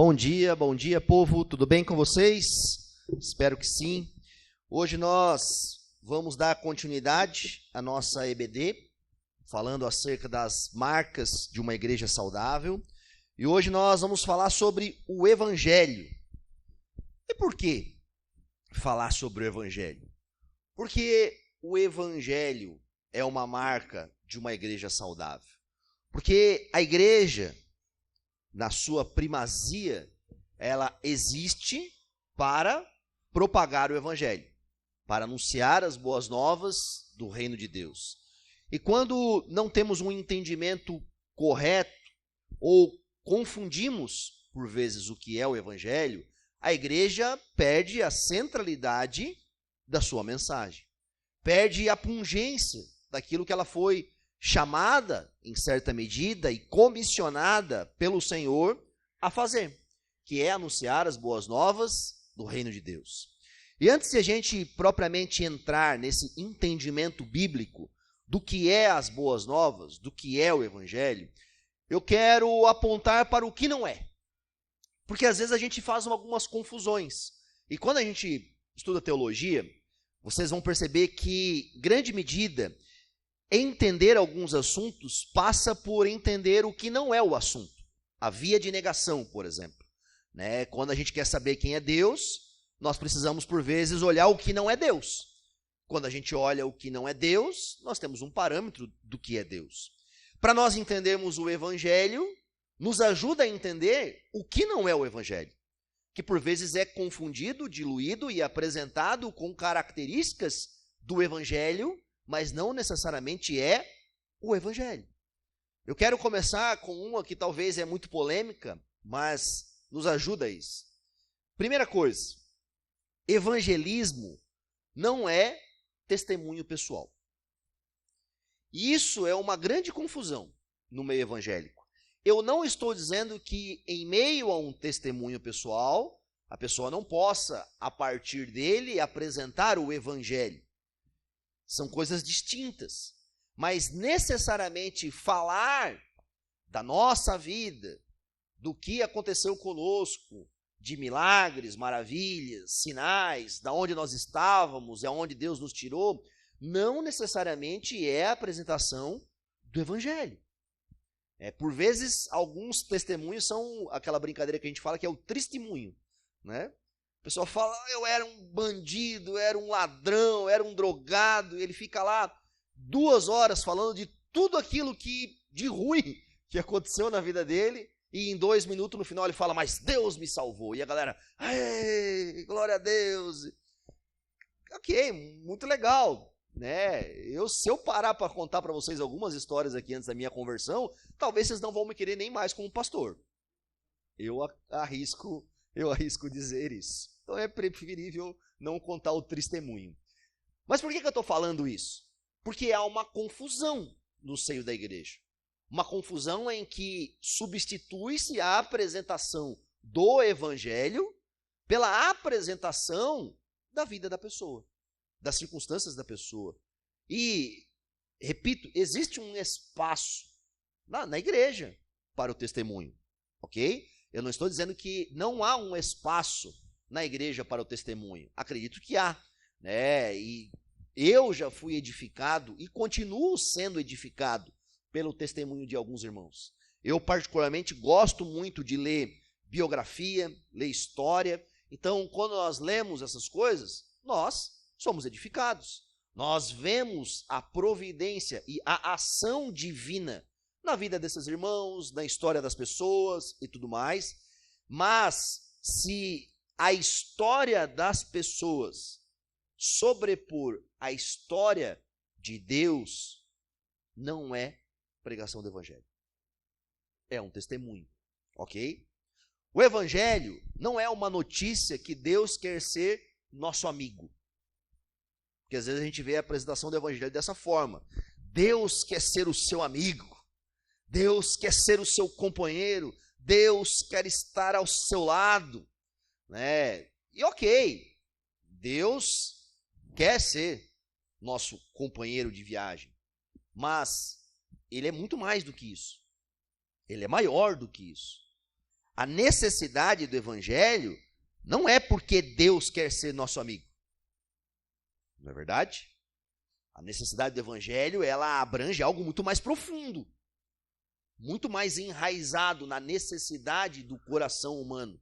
Bom dia, povo. Tudo bem com vocês? Espero que sim. Hoje nós vamos dar continuidade à nossa EBD, falando acerca das marcas de uma igreja saudável. E hoje nós vamos falar sobre o Evangelho. E por que falar sobre o Evangelho? Porque o Evangelho é uma marca de uma igreja saudável. Porque a igreja, na sua primazia, ela existe para propagar o Evangelho, para anunciar as boas novas do reino de Deus. E quando não temos um entendimento correto ou confundimos, por vezes, o que é o Evangelho, a igreja perde a centralidade da sua mensagem, perde a pungência daquilo que ela foi chamada, em certa medida, e comissionada pelo Senhor a fazer, que é anunciar as boas novas do reino de Deus. E antes de a gente propriamente entrar nesse entendimento bíblico do que é as boas novas, do que é o Evangelho, eu quero apontar para o que não é. Porque às vezes a gente faz algumas confusões. E quando a gente estuda teologia, vocês vão perceber que, em grande medida, entender alguns assuntos passa por entender o que não é o assunto. A via de negação, por exemplo. Quando a gente quer saber quem é Deus, nós precisamos, por vezes, olhar o que não é Deus. Quando a gente olha o que não é Deus, nós temos um parâmetro do que é Deus. Para nós entendermos o Evangelho, nos ajuda a entender o que não é o Evangelho, que por vezes é confundido, diluído e apresentado com características do Evangelho, mas não necessariamente é o Evangelho. Eu quero começar com uma que talvez é muito polêmica, mas nos ajuda a isso. Primeira coisa, evangelismo não é testemunho pessoal. E isso é uma grande confusão no meio evangélico. Eu não estou dizendo que em meio a um testemunho pessoal, a pessoa não possa, a partir dele, apresentar o Evangelho. São coisas distintas, mas necessariamente falar da nossa vida, do que aconteceu conosco, de milagres, maravilhas, sinais, da onde nós estávamos, aonde Deus nos tirou, não necessariamente é a apresentação do Evangelho. Por vezes, alguns testemunhos são aquela brincadeira que a gente fala que é o testemunho, né? O pessoal fala, eu era um bandido, eu era um ladrão, eu era um drogado, e ele fica lá 2 horas falando de tudo aquilo de ruim que aconteceu na vida dele, e em 2 minutos no final ele fala, mas Deus me salvou. E a galera, ei, glória a Deus. Ok, muito legal, né? Se eu parar para contar para vocês algumas histórias aqui antes da minha conversão, talvez vocês não vão me querer nem mais como pastor. Eu arrisco dizer isso. Então é preferível não contar o testemunho. Mas por que eu estou falando isso? Porque há uma confusão no seio da igreja. Uma confusão em que substitui-se a apresentação do Evangelho pela apresentação da vida da pessoa, das circunstâncias da pessoa. E, repito, existe um espaço na igreja para o testemunho, ok? Eu não estou dizendo que não há um espaço na igreja para o testemunho. Acredito que há, né? E eu já fui edificado e continuo sendo edificado pelo testemunho de alguns irmãos. Eu particularmente gosto muito de ler biografia, ler história. Então, quando nós lemos essas coisas, nós somos edificados. Nós vemos a providência e a ação divina na vida desses irmãos, na história das pessoas e tudo mais. Mas se a história das pessoas sobrepor a história de Deus, não é pregação do Evangelho. É um testemunho, ok? O Evangelho não é uma notícia que Deus quer ser nosso amigo. Porque às vezes a gente vê a apresentação do Evangelho dessa forma. Deus quer ser o seu amigo. Deus quer ser o seu companheiro. Deus quer estar ao seu lado. E ok, Deus quer ser nosso companheiro de viagem. Mas Ele é muito mais do que isso. Ele é maior do que isso. A necessidade do evangelho não é porque Deus quer ser nosso amigo. Não é verdade? A necessidade do evangelho, ela abrange algo muito mais profundo, muito mais enraizado na necessidade do coração humano,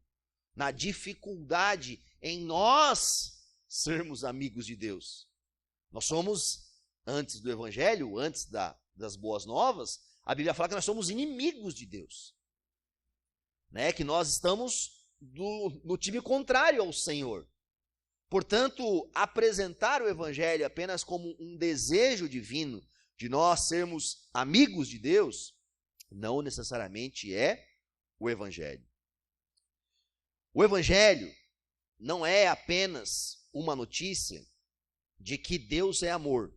na dificuldade em nós sermos amigos de Deus. Nós somos, antes do evangelho, antes das boas novas, a Bíblia fala que nós somos inimigos de Deus. Né? Que nós estamos no time contrário ao Senhor. Portanto, apresentar o evangelho apenas como um desejo divino de nós sermos amigos de Deus, não necessariamente é o evangelho. O evangelho não é apenas uma notícia de que Deus é amor.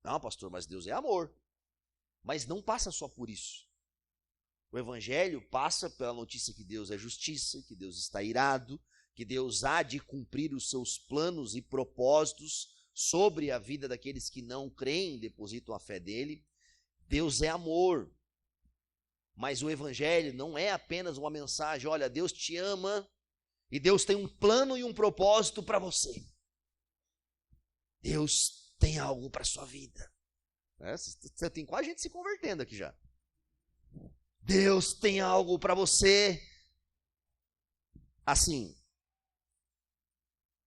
Não, pastor, mas Deus é amor. Mas não passa só por isso. O evangelho passa pela notícia que Deus é justiça, que Deus está irado, que Deus há de cumprir os seus planos e propósitos sobre a vida daqueles que não creem, depositam a fé dele. Deus é amor. Mas o evangelho não é apenas uma mensagem, olha, Deus te ama e Deus tem um plano e um propósito para você. Deus tem algo para a sua vida. Você tem quase gente se convertendo aqui já. Deus tem algo para você. Assim,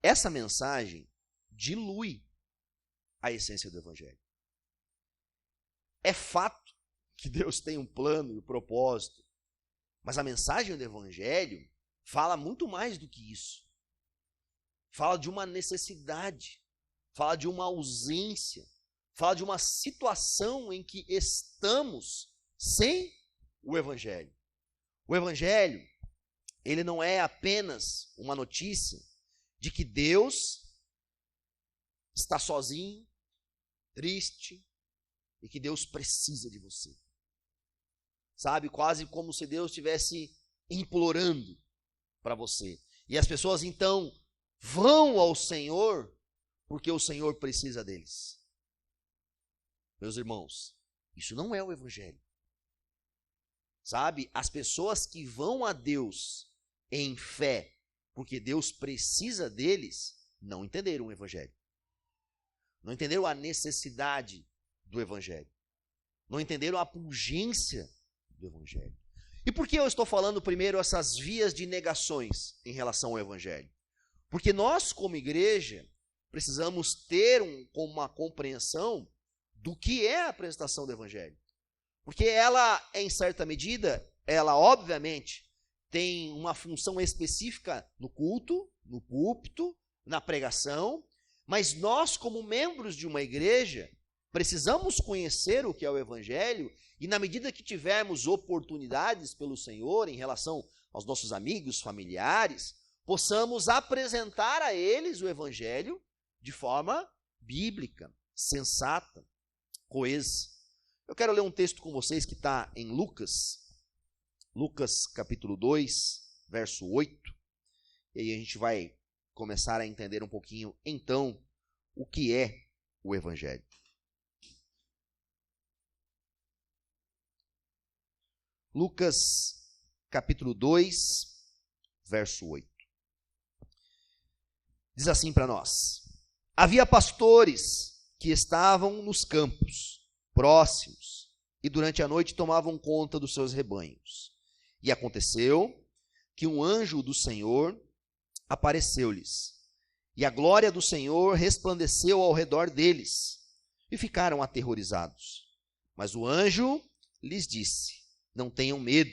essa mensagem dilui a essência do evangelho. É fato que Deus tem um plano e um propósito, mas a mensagem do evangelho fala muito mais do que isso. Fala de uma necessidade, fala de uma ausência, fala de uma situação em que estamos sem o evangelho. O evangelho, ele não é apenas uma notícia de que Deus está sozinho, triste, e que Deus precisa de você. Sabe, quase como se Deus estivesse implorando para você. E as pessoas então vão ao Senhor porque o Senhor precisa deles. Meus irmãos, isso não é o evangelho. Sabe, as pessoas que vão a Deus em fé porque Deus precisa deles, não entenderam o evangelho. Não entenderam a necessidade do evangelho. Não entenderam a urgência do evangelho. E por que eu estou falando primeiro essas vias de negações em relação ao evangelho? Porque nós, como igreja, precisamos ter uma compreensão do que é a apresentação do evangelho. Porque ela, em certa medida, ela obviamente tem uma função específica no culto, no púlpito, na pregação, mas nós, como membros de uma igreja, precisamos conhecer o que é o evangelho e, na medida que tivermos oportunidades pelo Senhor em relação aos nossos amigos, familiares, possamos apresentar a eles o evangelho de forma bíblica, sensata, coesa. Eu quero ler um texto com vocês que está em Lucas capítulo 2, verso 8, e aí a gente vai começar a entender um pouquinho, então, o que é o evangelho. Lucas capítulo 2, verso 8. Diz assim para nós: havia pastores que estavam nos campos próximos e durante a noite tomavam conta dos seus rebanhos. E aconteceu que um anjo do Senhor apareceu-lhes, e a glória do Senhor resplandeceu ao redor deles, e ficaram aterrorizados. Mas o anjo lhes disse: não tenham medo,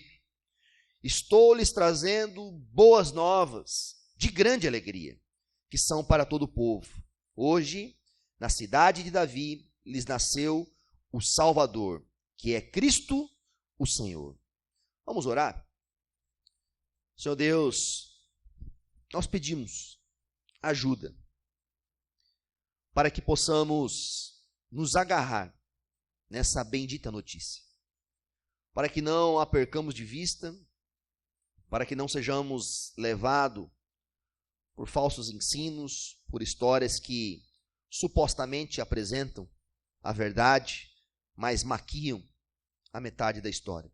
estou lhes trazendo boas novas de grande alegria, que são para todo o povo. Hoje, na cidade de Davi, lhes nasceu o Salvador, que é Cristo o Senhor. Vamos orar? Senhor Deus, nós pedimos ajuda para que possamos nos agarrar nessa bendita notícia, para que não a percamos de vista, para que não sejamos levados por falsos ensinos, por histórias que supostamente apresentam a verdade, mas maquiam a metade da história.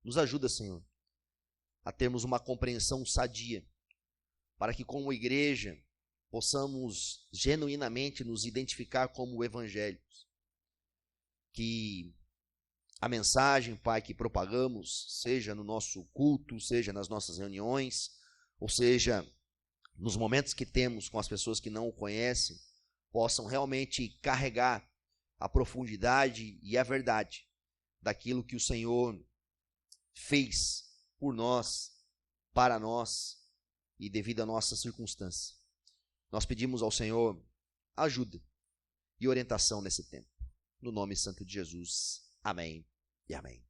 Nos ajuda, Senhor, a termos uma compreensão sadia, para que como igreja possamos genuinamente nos identificar como evangélicos. Que a mensagem, Pai, que propagamos, seja no nosso culto, seja nas nossas reuniões, ou seja, nos momentos que temos com as pessoas que não o conhecem, possam realmente carregar a profundidade e a verdade daquilo que o Senhor fez por nós, para nós e devido à nossa circunstância. Nós pedimos ao Senhor ajuda e orientação nesse tempo. No nome santo de Jesus. Amém e amém.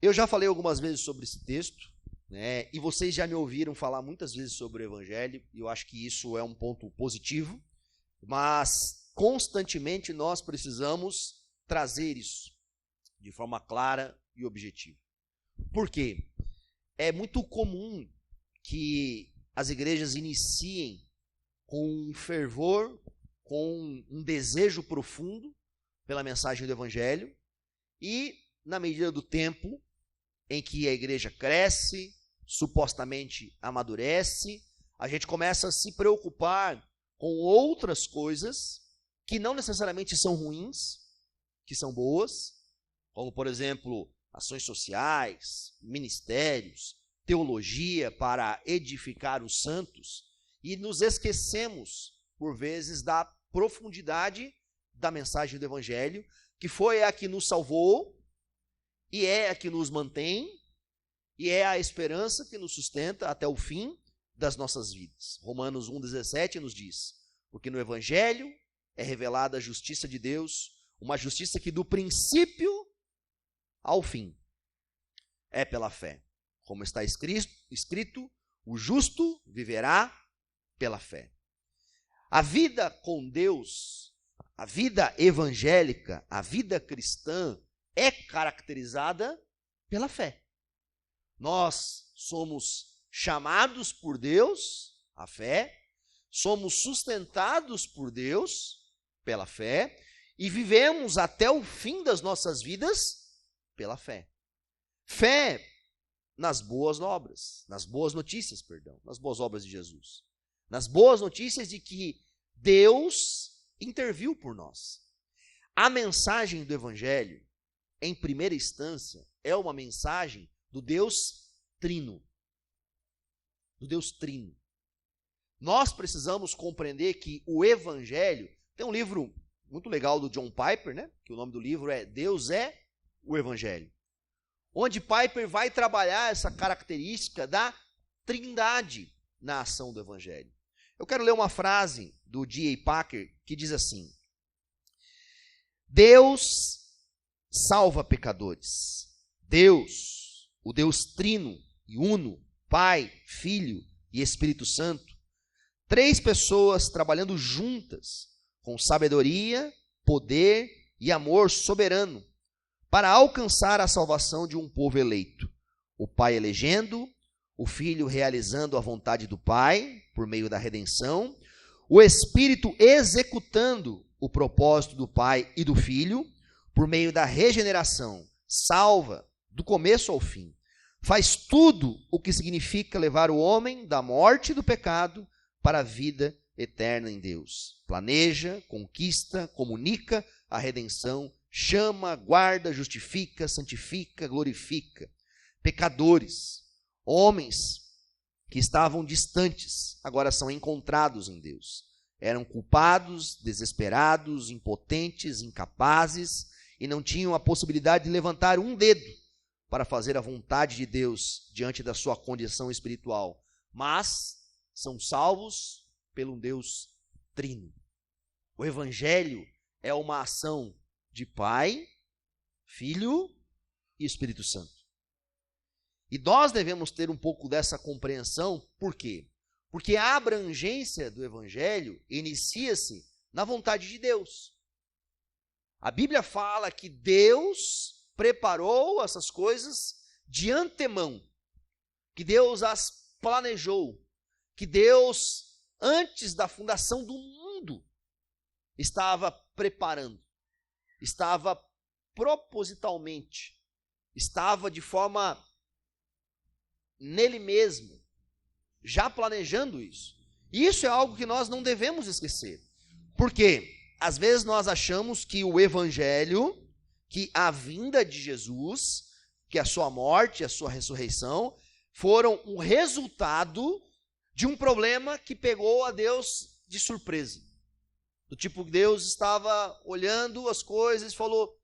Eu já falei algumas vezes sobre esse texto, né, e vocês já me ouviram falar muitas vezes sobre o Evangelho, e eu acho que isso é um ponto positivo, mas constantemente nós precisamos trazer isso de forma clara e objetiva. Por quê? É muito comum que as igrejas iniciem com um fervor, com um desejo profundo pela mensagem do Evangelho, e na medida do tempo em que a igreja cresce, supostamente amadurece, a gente começa a se preocupar com outras coisas que não necessariamente são ruins, que são boas, como por exemplo, ações sociais, ministérios, teologia para edificar os santos, e nos esquecemos, por vezes, da profundidade da mensagem do Evangelho, que foi a que nos salvou, e é a que nos mantém, e é a esperança que nos sustenta até o fim das nossas vidas. Romanos 1,17 nos diz: porque no Evangelho é revelada a justiça de Deus, uma justiça que do princípio ao fim é pela fé. Como está escrito, o justo viverá pela fé. A vida com Deus, a vida evangélica, a vida cristã é caracterizada pela fé. Nós somos chamados por Deus, a fé, somos sustentados por Deus, pela fé, e vivemos até o fim das nossas vidas pela fé. Fé nas boas obras, nas boas notícias, nas boas obras de Jesus. Nas boas notícias de que Deus interviu por nós. A mensagem do Evangelho, em primeira instância, é uma mensagem do Deus Trino. Do Deus Trino. Nós precisamos compreender que o Evangelho, tem um livro muito legal do John Piper, né? Que o nome do livro é Deus é o Evangelho. Onde Piper vai trabalhar essa característica da trindade na ação do Evangelho. Eu quero ler uma frase do D.A. Packer que diz assim: Deus salva pecadores. Deus, o Deus trino e uno, Pai, Filho e Espírito Santo, 3 pessoas trabalhando juntas, com sabedoria, poder e amor soberano, para alcançar a salvação de um povo eleito. O Pai elegendo, o Filho realizando a vontade do Pai, por meio da redenção, o Espírito executando o propósito do Pai e do Filho, por meio da regeneração, salva do começo ao fim. Faz tudo o que significa levar o homem da morte e do pecado para a vida eterna em Deus. Planeja, conquista, comunica a redenção, chama, guarda, justifica, santifica, glorifica. Pecadores, homens que estavam distantes, agora são encontrados em Deus. Eram culpados, desesperados, impotentes, incapazes, e não tinham a possibilidade de levantar um dedo para fazer a vontade de Deus diante da sua condição espiritual. Mas são salvos pelo Deus Trino. O Evangelho é uma ação de Pai, Filho e Espírito Santo. E nós devemos ter um pouco dessa compreensão, por quê? Porque a abrangência do Evangelho inicia-se na vontade de Deus. A Bíblia fala que Deus preparou essas coisas de antemão, que Deus as planejou, que Deus, antes da fundação do mundo, estava preparando, estava propositalmente, estava de forma nele mesmo, já planejando isso. E isso é algo que nós não devemos esquecer. Por quê? Às vezes nós achamos que o evangelho, que a vinda de Jesus, que a sua morte, a sua ressurreição, foram um resultado de um problema que pegou a Deus de surpresa. Do tipo, Deus estava olhando as coisas e falou,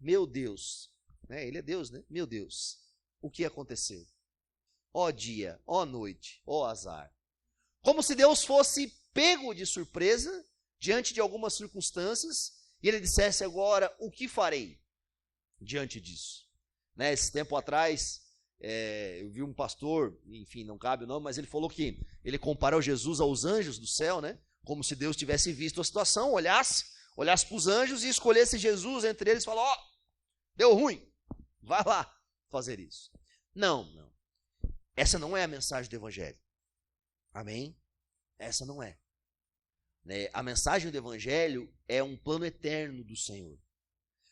meu Deus, né? Ele é Deus, né? Meu Deus, o que aconteceu? Ó dia, ó noite, ó azar. Como se Deus fosse pego de surpresa diante de algumas circunstâncias e ele dissesse agora, o que farei diante disso? Né? Esse tempo atrás, eu vi um pastor, enfim, não cabe o nome, mas ele falou que ele comparou Jesus aos anjos do céu, né? Como se Deus tivesse visto a situação, olhasse para os anjos e escolhesse Jesus entre eles e falou, ó, deu ruim, vai lá fazer isso. Não. Essa não é a mensagem do evangelho. Amém? Essa não é. A mensagem do evangelho é um plano eterno do Senhor.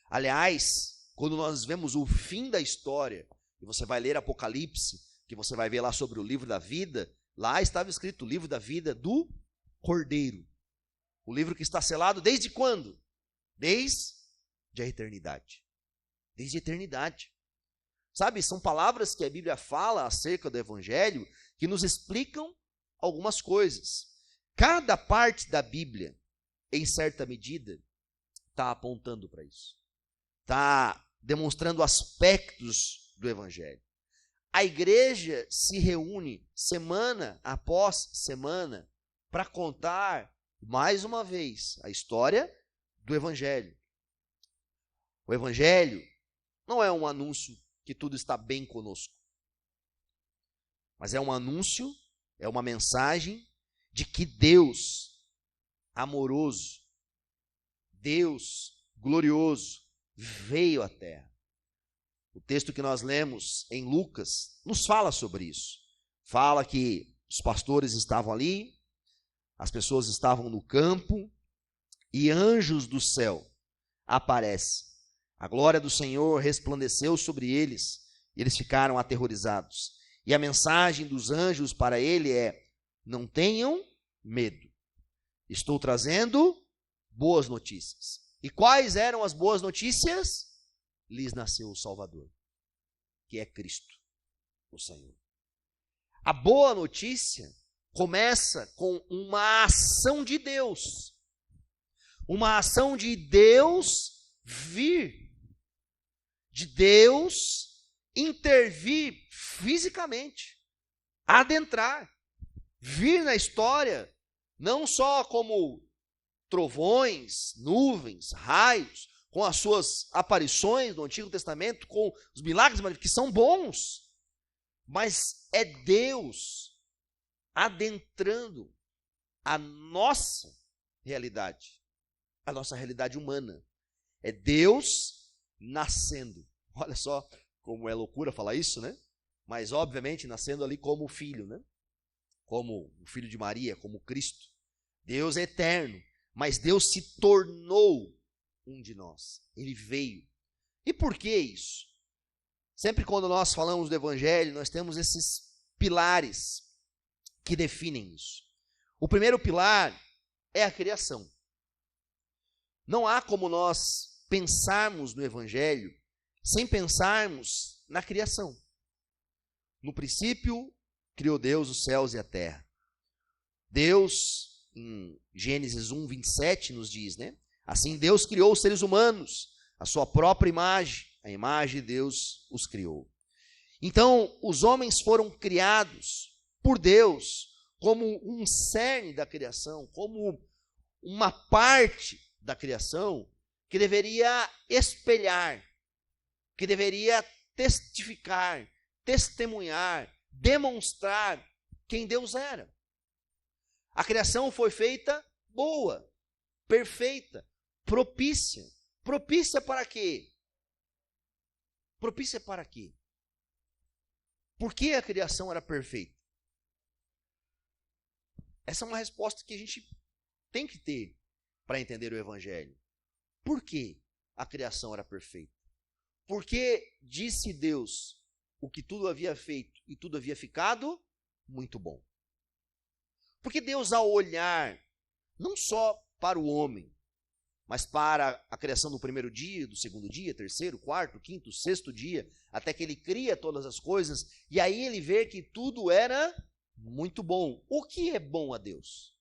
Aliás, quando nós vemos o fim da história, e você vai ler Apocalipse, que você vai ver lá sobre o livro da vida, lá estava escrito o livro da vida do Cordeiro. O livro que está selado desde quando? Desde a eternidade. Desde a eternidade. Sabe, são palavras que a Bíblia fala acerca do evangelho que nos explicam algumas coisas. Cada parte da Bíblia, em certa medida, está apontando para isso. Está demonstrando aspectos do evangelho. A igreja se reúne semana após semana para contar, mais uma vez, a história do evangelho. O evangelho não é um anúncio que tudo está bem conosco, mas é um anúncio, é uma mensagem de que Deus amoroso, Deus glorioso, veio à terra. O texto que nós lemos em Lucas nos fala sobre isso. Fala que os pastores estavam ali, as pessoas estavam no campo e anjos do céu aparecem. A glória do Senhor resplandeceu sobre eles e eles ficaram aterrorizados. E a mensagem dos anjos para ele é: não tenham medo. Estou trazendo boas notícias. E quais eram as boas notícias? Lhes nasceu o Salvador, que é Cristo, o Senhor. A boa notícia começa com uma ação de Deus. Uma ação de Deus vir. De Deus intervir fisicamente. Adentrar. Vir na história, não só como trovões, nuvens, raios, com as suas aparições no Antigo Testamento, com os milagres que são bons, mas é Deus adentrando a nossa realidade humana. É Deus nascendo. Olha só como é loucura falar isso, né? Mas obviamente nascendo ali como filho, né? Como o filho de Maria, como Cristo. Deus é eterno, mas Deus se tornou um de nós. Ele veio. E por que isso? Sempre quando nós falamos do evangelho, nós temos esses pilares que definem isso. O primeiro pilar é a criação. Não há como nós pensarmos no evangelho sem pensarmos na criação. No princípio, criou Deus os céus e a terra. Deus, em Gênesis 1, 27, nos diz, né? Assim Deus criou os seres humanos, a sua própria imagem, a imagem de Deus os criou. Então, os homens foram criados por Deus como um cerne da criação, como uma parte da criação que deveria espelhar, que deveria testificar, testemunhar, demonstrar quem Deus era. A criação foi feita boa, perfeita, propícia. Propícia para quê? Propícia para quê? Por que a criação era perfeita? Essa é uma resposta que a gente tem que ter para entender o evangelho. Por que a criação era perfeita? Porque disse Deus, o que tudo havia feito e tudo havia ficado muito bom. Porque Deus, ao olhar não só para o homem, mas para a criação do primeiro dia, do segundo dia, terceiro, quarto, quinto, sexto dia, até que ele cria todas as coisas, e aí ele vê que tudo era muito bom. O que é bom a Deus?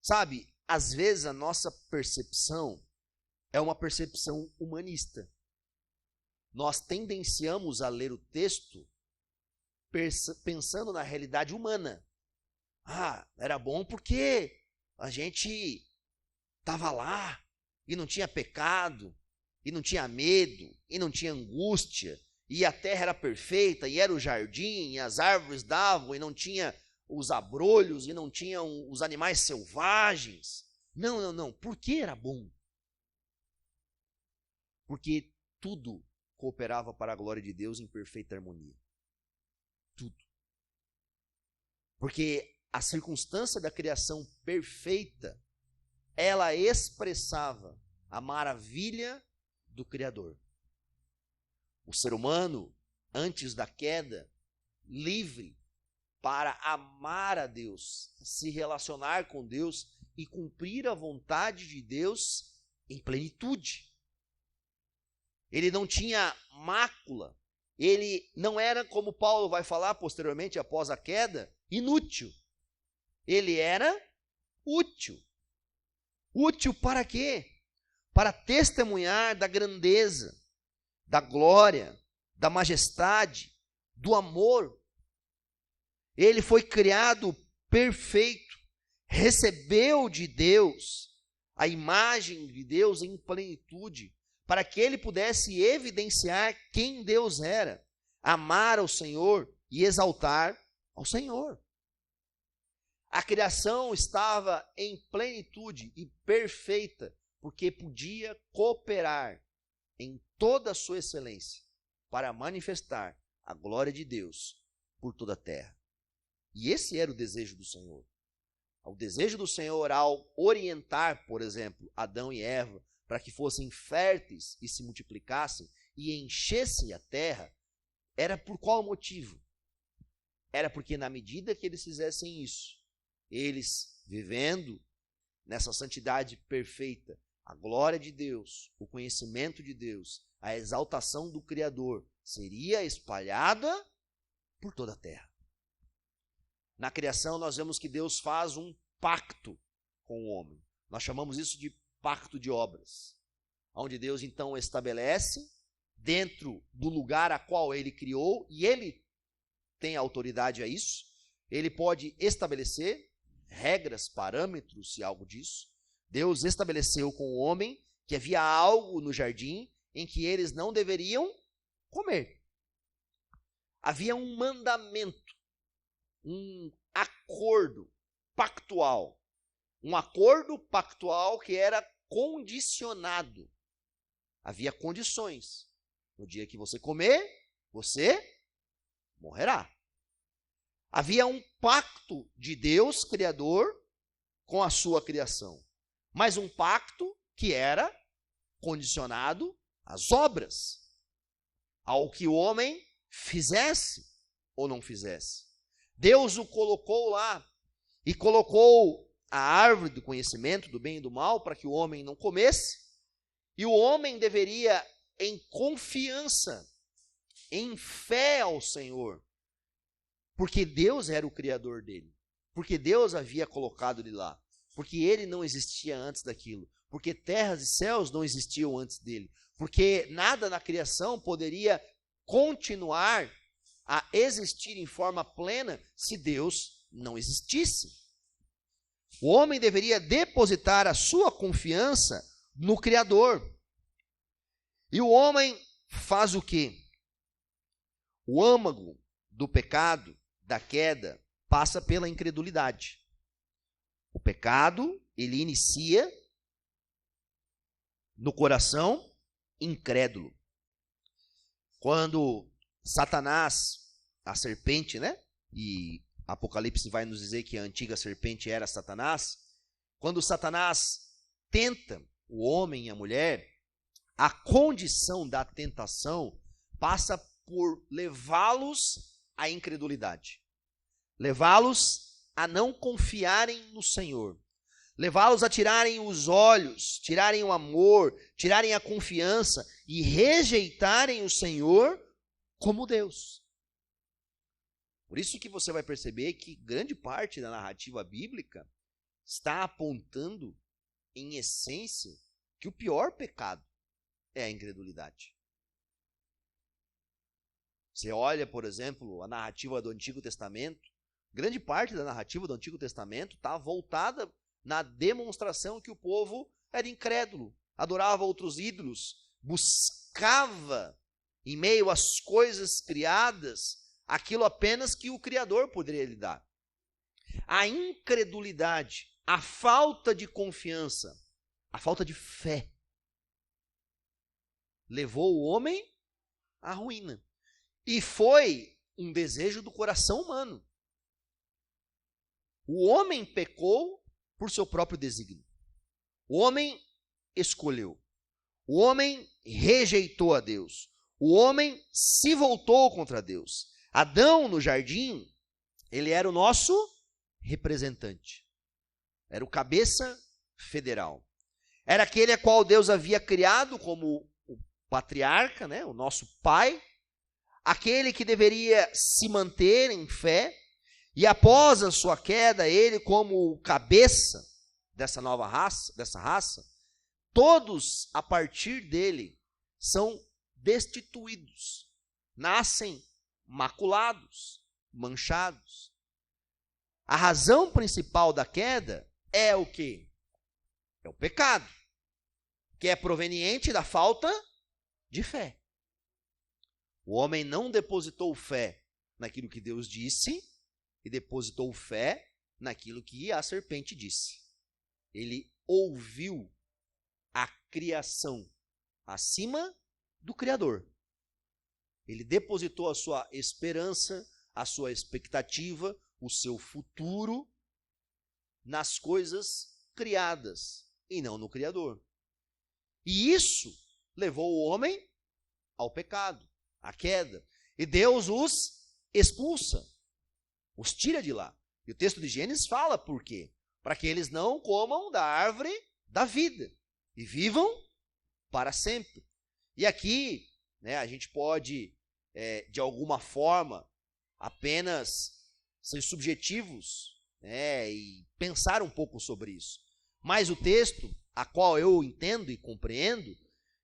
Sabe, às vezes a nossa percepção é uma percepção humanista. Nós tendenciamos a ler o texto pensando na realidade humana. Ah, era bom porque a gente estava lá e não tinha pecado, e não tinha medo, e não tinha angústia, e a terra era perfeita, e era o jardim, e as árvores davam, e não tinha os abrolhos, e não tinham os animais selvagens. Não. Por que era bom? Porque tudo cooperava para a glória de Deus em perfeita harmonia. Tudo. Porque a circunstância da criação perfeita, ela expressava a maravilha do Criador. O ser humano, antes da queda, livre para amar a Deus, se relacionar com Deus e cumprir a vontade de Deus em plenitude. Ele não tinha mácula, ele não era, como Paulo vai falar posteriormente, após a queda, inútil. Ele era útil. Útil para quê? Para testemunhar da grandeza, da glória, da majestade, do amor. Ele foi criado perfeito, recebeu de Deus a imagem de Deus em plenitude, para que ele pudesse evidenciar quem Deus era, amar ao Senhor e exaltar ao Senhor. A criação estava em plenitude e perfeita, porque podia cooperar em toda a sua excelência para manifestar a glória de Deus por toda a terra. E esse era o desejo do Senhor. O desejo do Senhor ao orientar, por exemplo, Adão e Eva, para que fossem férteis e se multiplicassem e enchessem a terra, era por qual motivo? Era porque na medida que eles fizessem isso, eles vivendo nessa santidade perfeita, a glória de Deus, o conhecimento de Deus, a exaltação do Criador seria espalhada por toda a terra. Na criação nós vemos que Deus faz um pacto com o homem. Nós chamamos isso de pacto de obras, onde Deus então estabelece dentro do lugar a qual ele criou, e ele tem autoridade a isso, ele pode estabelecer regras, parâmetros e algo disso. Deus estabeleceu com o homem que havia algo no jardim em que eles não deveriam comer. Havia um mandamento, um acordo pactual. Um acordo pactual que era condicionado. Havia condições. No dia que você comer, você morrerá. Havia um pacto de Deus, Criador, com a sua criação. Mas um pacto que era condicionado às obras, ao que o homem fizesse ou não fizesse. Deus o colocou lá e colocou a árvore do conhecimento do bem e do mal para que o homem não comesse, e o homem deveria, em confiança, em fé ao Senhor, porque Deus era o Criador dele, porque Deus havia colocado ele lá, porque ele não existia antes daquilo, porque terras e céus não existiam antes dele, porque nada na criação poderia continuar a existir em forma plena se Deus não existisse. O homem deveria depositar a sua confiança no Criador. E o homem faz o quê? O âmago do pecado, da queda, passa pela incredulidade. O pecado, ele inicia no coração incrédulo. Quando Satanás, a serpente, né? E Apocalipse vai nos dizer que a antiga serpente era Satanás. Quando Satanás tenta o homem e a mulher, A condição da tentação passa por levá-los à incredulidade, levá-los a não confiarem no Senhor, levá-los a tirarem os olhos, tirarem o amor, tirarem a confiança e rejeitarem o Senhor como Deus. Por isso que você vai perceber que grande parte da narrativa bíblica está apontando, em essência, que o pior pecado é a incredulidade. Você olha, por exemplo, a narrativa do Antigo Testamento, grande parte da narrativa do Antigo Testamento está voltada na demonstração que o povo era incrédulo, adorava outros ídolos, buscava, em meio às coisas criadas, aquilo apenas que o Criador poderia lhe dar. A incredulidade, a falta de confiança, a falta de fé, levou o homem à ruína. E foi um desejo do coração humano. O homem pecou por seu próprio desígnio. O homem escolheu. O homem rejeitou a Deus. O homem se voltou contra Deus. Adão, no jardim, ele era o nosso representante. Era o cabeça federal. Era aquele a qual Deus havia criado como o patriarca, né, o nosso pai, aquele que deveria se manter em fé, e após a sua queda, ele como o cabeça dessa nova raça, todos a partir dele são destituídos, nascem maculados, manchados. A razão principal da queda é o quê? É o pecado, que é proveniente da falta de fé. O homem não depositou fé naquilo que Deus disse e depositou fé naquilo que a serpente disse. Ele ouviu a criação acima do Criador. Ele depositou a sua esperança, a sua expectativa, o seu futuro nas coisas criadas e não no Criador. E isso levou o homem ao pecado, à queda. E Deus os expulsa, os tira de lá. E o texto de Gênesis fala por quê? Para que eles não comam da árvore da vida e vivam para sempre. E aqui, né, a gente pode, de alguma forma, apenas ser subjetivos, né, e pensar um pouco sobre isso. Mas o texto, a qual eu entendo e compreendo,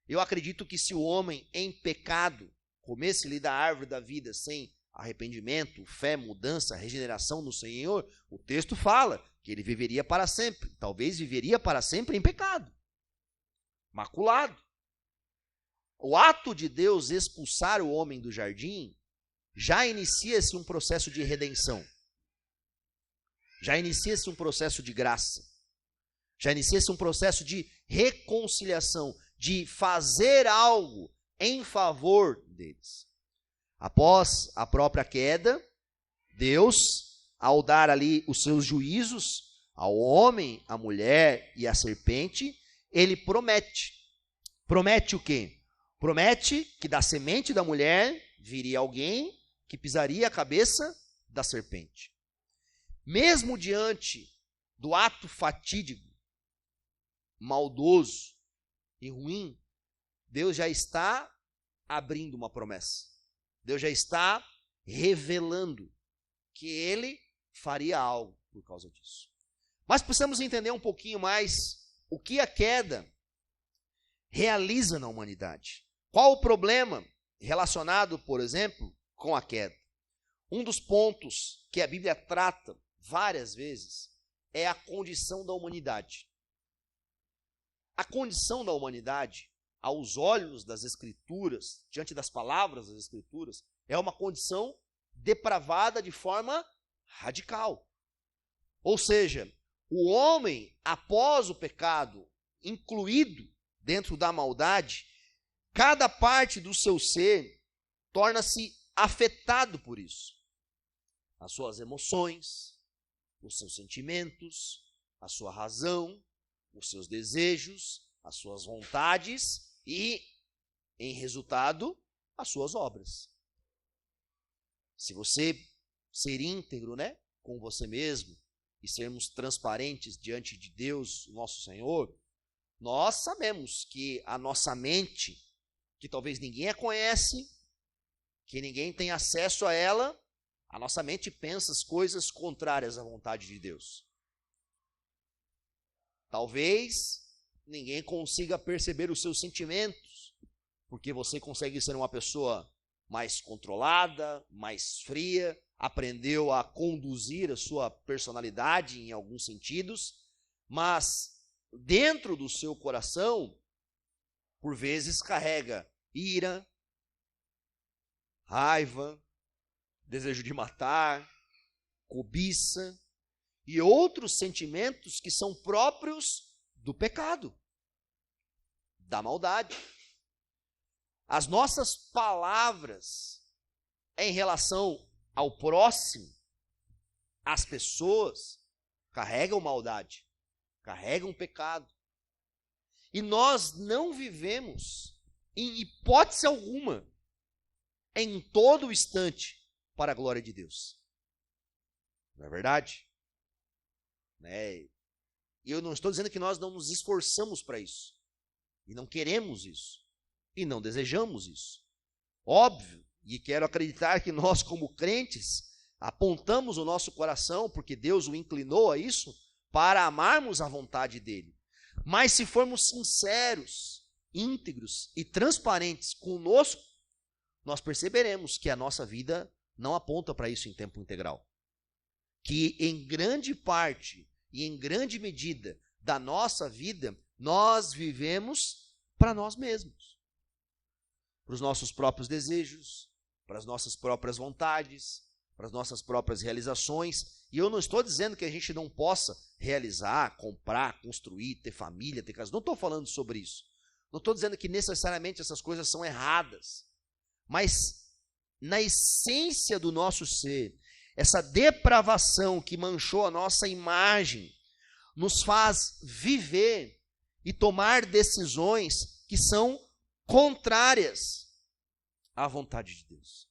eu acredito que se o homem em pecado comesse-lhe da árvore da vida sem arrependimento, fé, mudança, regeneração no Senhor, o texto fala que ele viveria para sempre. Talvez viveria para sempre em pecado, maculado. O ato de Deus expulsar o homem do jardim já inicia-se um processo de redenção. Já inicia-se um processo de graça. Já inicia-se um processo de reconciliação, de fazer algo em favor deles. Após a própria queda, Deus, ao dar ali os seus juízos ao homem, à mulher e à serpente, ele promete. Promete o quê? Promete que da semente da mulher viria alguém que pisaria a cabeça da serpente. Mesmo diante do ato fatídico, maldoso e ruim, Deus já está abrindo uma promessa. Deus já está revelando que ele faria algo por causa disso. Mas precisamos entender um pouquinho mais o que a queda realiza na humanidade. Qual o problema relacionado, por exemplo, com a queda? Um dos pontos que a Bíblia trata várias vezes é a condição da humanidade. A condição da humanidade, aos olhos das Escrituras, diante das palavras das Escrituras, é uma condição depravada de forma radical. Ou seja, o homem, após o pecado, incluído dentro da maldade, cada parte do seu ser torna-se afetado por isso. As suas emoções, os seus sentimentos, a sua razão, os seus desejos, as suas vontades e, em resultado, as suas obras. Se você ser íntegro, né, com você mesmo e sermos transparentes diante de Deus, nosso Senhor, nós sabemos que a nossa mente, que talvez ninguém a conhece, que ninguém tem acesso a ela, a nossa mente pensa as coisas contrárias à vontade de Deus. Talvez ninguém consiga perceber os seus sentimentos, porque você consegue ser uma pessoa mais controlada, mais fria, aprendeu a conduzir a sua personalidade em alguns sentidos, mas dentro do seu coração, por vezes carrega ira, raiva, desejo de matar, cobiça e outros sentimentos que são próprios do pecado, da maldade. As nossas palavras em relação ao próximo, às pessoas, carregam maldade, carregam pecado. E nós não vivemos, em hipótese alguma, em todo instante, para a glória de Deus. Não é verdade? E eu não estou dizendo que nós não nos esforçamos para isso. E não queremos isso. E não desejamos isso. Óbvio, e quero acreditar que nós, como crentes, apontamos o nosso coração, porque Deus o inclinou a isso, para amarmos a vontade dele. Mas se formos sinceros, íntegros e transparentes conosco, nós perceberemos que a nossa vida não aponta para isso em tempo integral. Que em grande parte e em grande medida da nossa vida, nós vivemos para nós mesmos. Para os nossos próprios desejos, para as nossas próprias vontades, para as nossas próprias realizações. E eu não estou dizendo que a gente não possa realizar, comprar, construir, ter família, ter casa. Não estou falando sobre isso. Não estou dizendo que necessariamente essas coisas são erradas. Mas na essência do nosso ser, essa depravação que manchou a nossa imagem, nos faz viver e tomar decisões que são contrárias à vontade de Deus,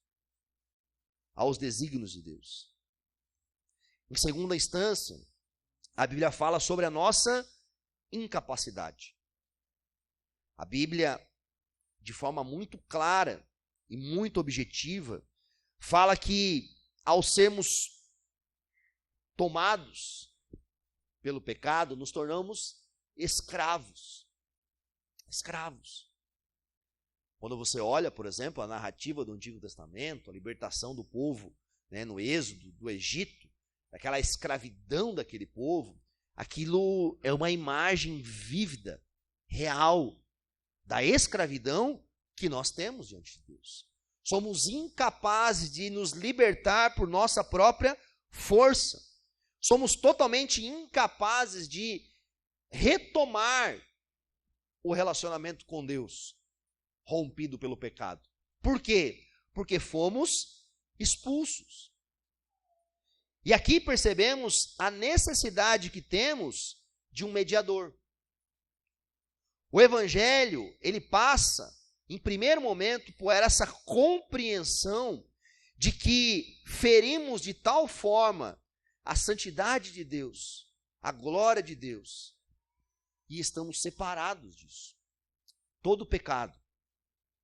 aos desígnios de Deus. Em segunda instância, a Bíblia fala sobre a nossa incapacidade. A Bíblia, de forma muito clara e muito objetiva, fala que ao sermos tomados pelo pecado, nos tornamos escravos. Escravos. Quando você olha, por exemplo, a narrativa do Antigo Testamento, a libertação do povo, no Êxodo, do Egito, aquela escravidão daquele povo, aquilo é uma imagem vívida, real, da escravidão que nós temos diante de Deus. Somos incapazes de nos libertar por nossa própria força. Somos totalmente incapazes de retomar o relacionamento com Deus, rompido pelo pecado. Por quê? Porque fomos expulsos. E aqui percebemos a necessidade que temos de um mediador. O Evangelho, ele passa, em primeiro momento, por essa compreensão de que ferimos de tal forma a santidade de Deus, a glória de Deus, e estamos separados disso. Todo pecado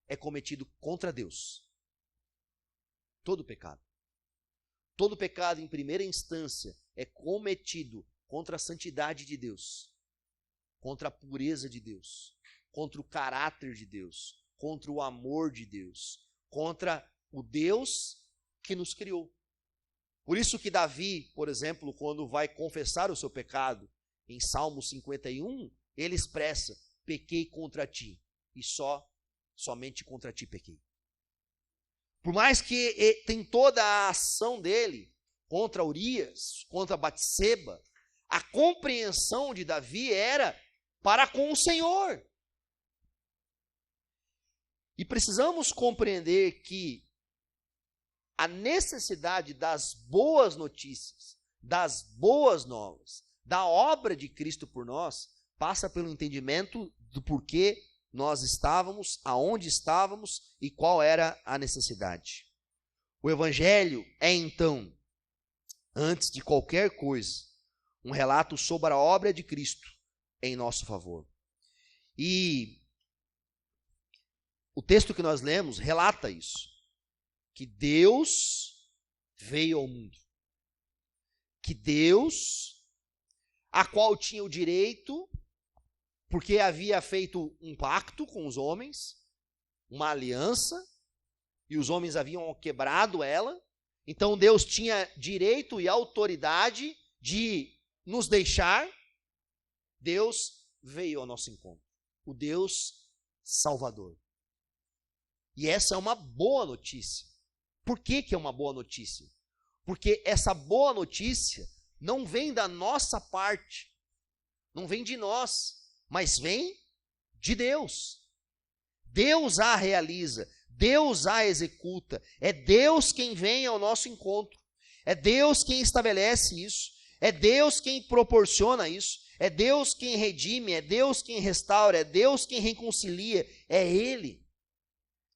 é cometido contra Deus. Todo pecado. Todo pecado, em primeira instância, é cometido contra a santidade de Deus, contra a pureza de Deus, contra o caráter de Deus, contra o amor de Deus, contra o Deus que nos criou. Por isso que Davi, por exemplo, quando vai confessar o seu pecado, em Salmo 51, ele expressa: pequei contra ti, e somente contra ti pequei. Por mais que tem toda a ação dele contra Urias, contra Batseba, a compreensão de Davi era para com o Senhor. E precisamos compreender que a necessidade das boas notícias, das boas novas, da obra de Cristo por nós, passa pelo entendimento do porquê nós estávamos, aonde estávamos e qual era a necessidade. O Evangelho é, então, antes de qualquer coisa, um relato sobre a obra de Cristo em nosso favor. E o texto que nós lemos relata isso, que Deus veio ao mundo, que Deus, a qual tinha o direito, porque havia feito um pacto com os homens, uma aliança, e os homens haviam quebrado ela, então Deus tinha direito e autoridade de nos deixar. Deus veio ao nosso encontro, o Deus Salvador. E essa é uma boa notícia. Por que é uma boa notícia? Porque essa boa notícia não vem da nossa parte, não vem de nós, mas vem de Deus. Deus a realiza, Deus a executa, é Deus quem vem ao nosso encontro, é Deus quem estabelece isso, é Deus quem proporciona isso, é Deus quem redime, é Deus quem restaura, é Deus quem reconcilia, é Ele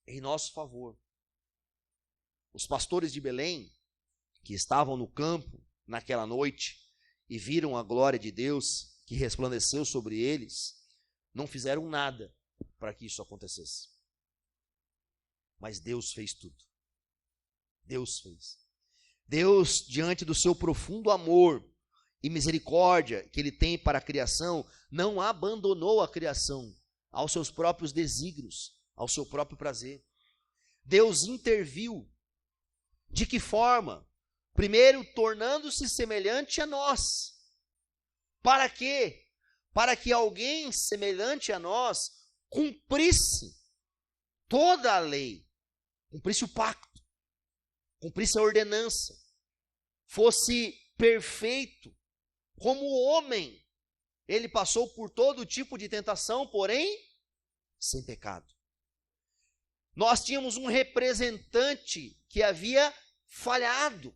em nosso favor. Os pastores de Belém, que estavam no campo naquela noite e viram a glória de Deus que resplandeceu sobre eles, não fizeram nada para que isso acontecesse. Mas Deus fez tudo. Deus fez. Deus, diante do seu profundo amor e misericórdia que Ele tem para a criação, não abandonou a criação aos seus próprios desígnios, ao seu próprio prazer. Deus interviu. De que forma? Primeiro, tornando-se semelhante a nós. Para quê? Para que alguém semelhante a nós cumprisse toda a lei, cumprisse o pacto, cumprisse a ordenança, fosse perfeito, como o homem. Ele passou por todo tipo de tentação, porém, sem pecado. Nós tínhamos um representante que havia falhado.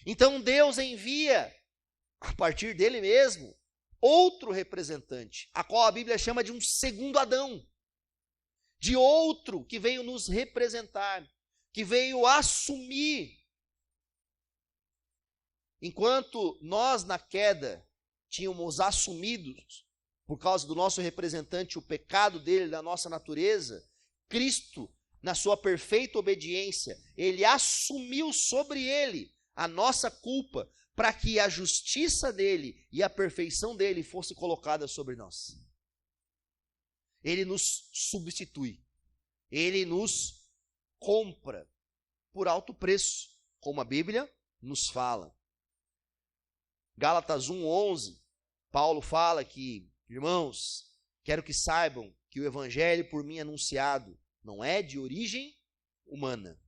Então Deus envia, a partir dele mesmo, outro representante, a qual a Bíblia chama de um segundo Adão, de outro que veio nos representar, que veio assumir. Enquanto nós na queda tínhamos assumido, por causa do nosso representante, o pecado dele, da nossa natureza, Cristo, na sua perfeita obediência, ele assumiu sobre ele a nossa culpa, para que a justiça dele e a perfeição dele fosse colocada sobre nós. Ele nos substitui, ele nos compra por alto preço, como a Bíblia nos fala. Gálatas 1:11, Paulo fala que, irmãos, quero que saibam que o evangelho por mim anunciado não é de origem humana.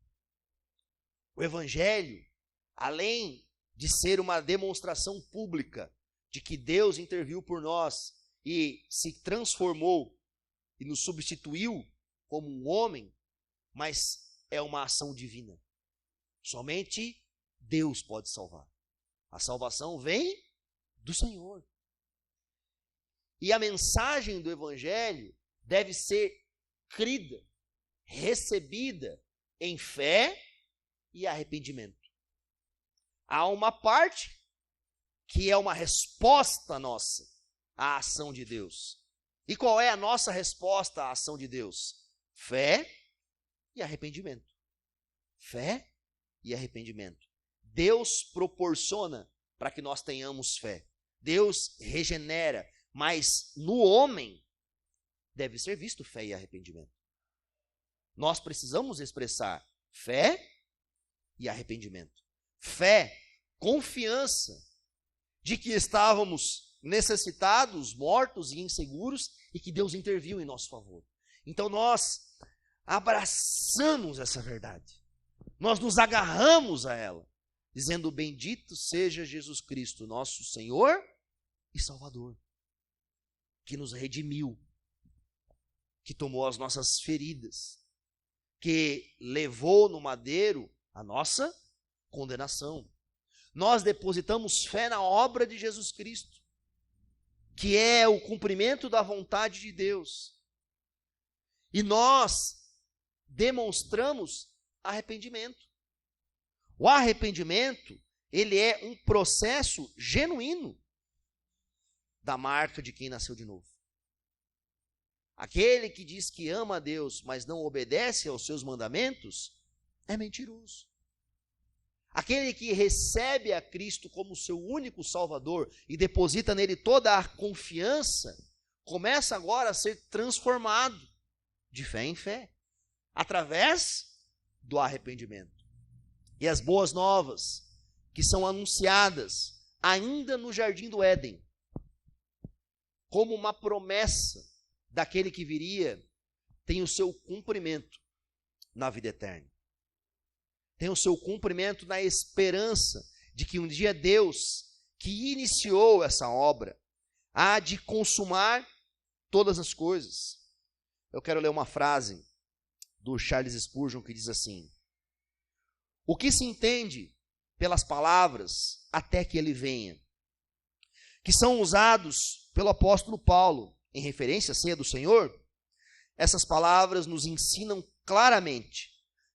O evangelho, além de ser uma demonstração pública de que Deus interviu por nós e se transformou e nos substituiu como um homem, mas é uma ação divina. Somente Deus pode salvar. A salvação vem do Senhor. E a mensagem do evangelho deve ser crida, recebida em fé e arrependimento. Há uma parte que é uma resposta nossa à ação de Deus. E qual é a nossa resposta à ação de Deus? Fé e arrependimento. Fé e arrependimento. Deus proporciona para que nós tenhamos fé. Deus regenera, mas no homem deve ser visto fé e arrependimento. Nós precisamos expressar fé e arrependimento. Fé, confiança de que estávamos necessitados, mortos e inseguros e que Deus interviu em nosso favor. Então nós abraçamos essa verdade. Nós nos agarramos a ela, dizendo: bendito seja Jesus Cristo, nosso Senhor e Salvador, que nos redimiu, que tomou as nossas feridas, que levou no madeiro a nossa condenação. Nós depositamos fé na obra de Jesus Cristo, que é o cumprimento da vontade de Deus. E nós demonstramos arrependimento. O arrependimento, ele é um processo genuíno da marca de quem nasceu de novo. Aquele que diz que ama a Deus, mas não obedece aos seus mandamentos, é mentiroso. Aquele que recebe a Cristo como seu único Salvador e deposita nele toda a confiança, começa agora a ser transformado de fé em fé, através do arrependimento. E as boas novas, que são anunciadas ainda no jardim do Éden, como uma promessa daquele que viria, tem o seu cumprimento na vida eterna. Tem o seu cumprimento na esperança de que um dia Deus, que iniciou essa obra, há de consumar todas as coisas. Eu quero ler uma frase do Charles Spurgeon que diz assim: o que se entende pelas palavras até que ele venha, que são usados pelo apóstolo Paulo em referência à ceia do Senhor, essas palavras nos ensinam claramente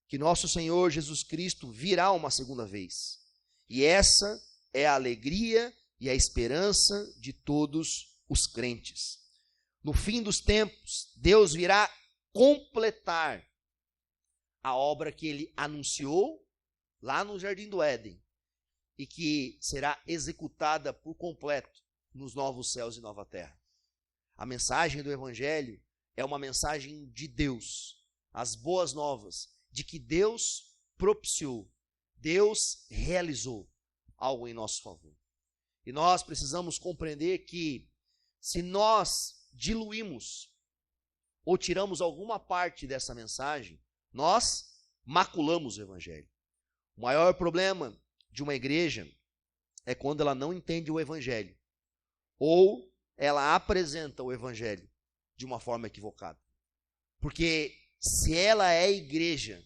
que nosso Senhor Jesus Cristo virá uma segunda vez. E essa é a alegria e a esperança de todos os crentes. No fim dos tempos, Deus virá completar a obra que ele anunciou lá no Jardim do Éden e que será executada por completo nos novos céus e nova terra. A mensagem do Evangelho é uma mensagem de Deus, as boas novas, de que Deus propiciou, Deus realizou algo em nosso favor. E nós precisamos compreender que se nós diluímos ou tiramos alguma parte dessa mensagem, nós maculamos o Evangelho. O maior problema de uma igreja é quando ela não entende o Evangelho, ou ela apresenta o Evangelho de uma forma equivocada. Porque se ela é igreja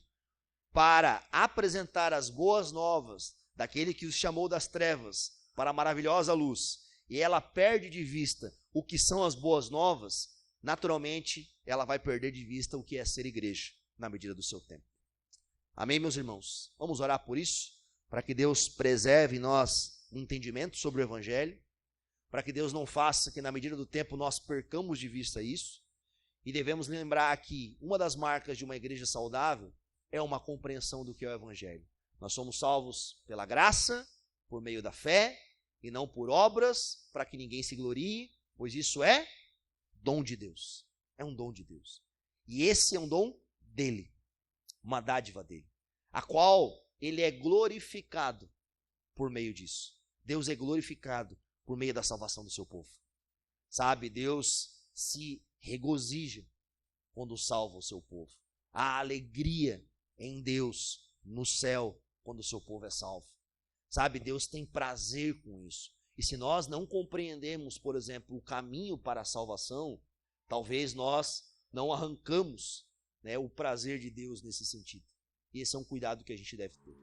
para apresentar as boas novas daquele que os chamou das trevas para a maravilhosa luz, e ela perde de vista o que são as boas novas, naturalmente ela vai perder de vista o que é ser igreja na medida do seu tempo. Amém, meus irmãos? Vamos orar por isso, para que Deus preserve em nós o entendimento sobre o Evangelho, para que Deus não faça que na medida do tempo nós percamos de vista isso. E devemos lembrar que uma das marcas de uma igreja saudável é uma compreensão do que é o Evangelho. Nós somos salvos pela graça, por meio da fé, e não por obras, para que ninguém se glorie, pois isso é dom de Deus. É um dom de Deus. E esse é um dom dele, uma dádiva dele, a qual ele é glorificado por meio disso. Deus é glorificado por meio da salvação do seu povo. Sabe, Deus se regozija quando salva o seu povo. Há alegria em Deus no céu quando o seu povo é salvo. Sabe, Deus tem prazer com isso. E se nós não compreendemos, por exemplo, o caminho para a salvação, talvez nós não arrancamos, o prazer de Deus nesse sentido. E esse é um cuidado que a gente deve ter.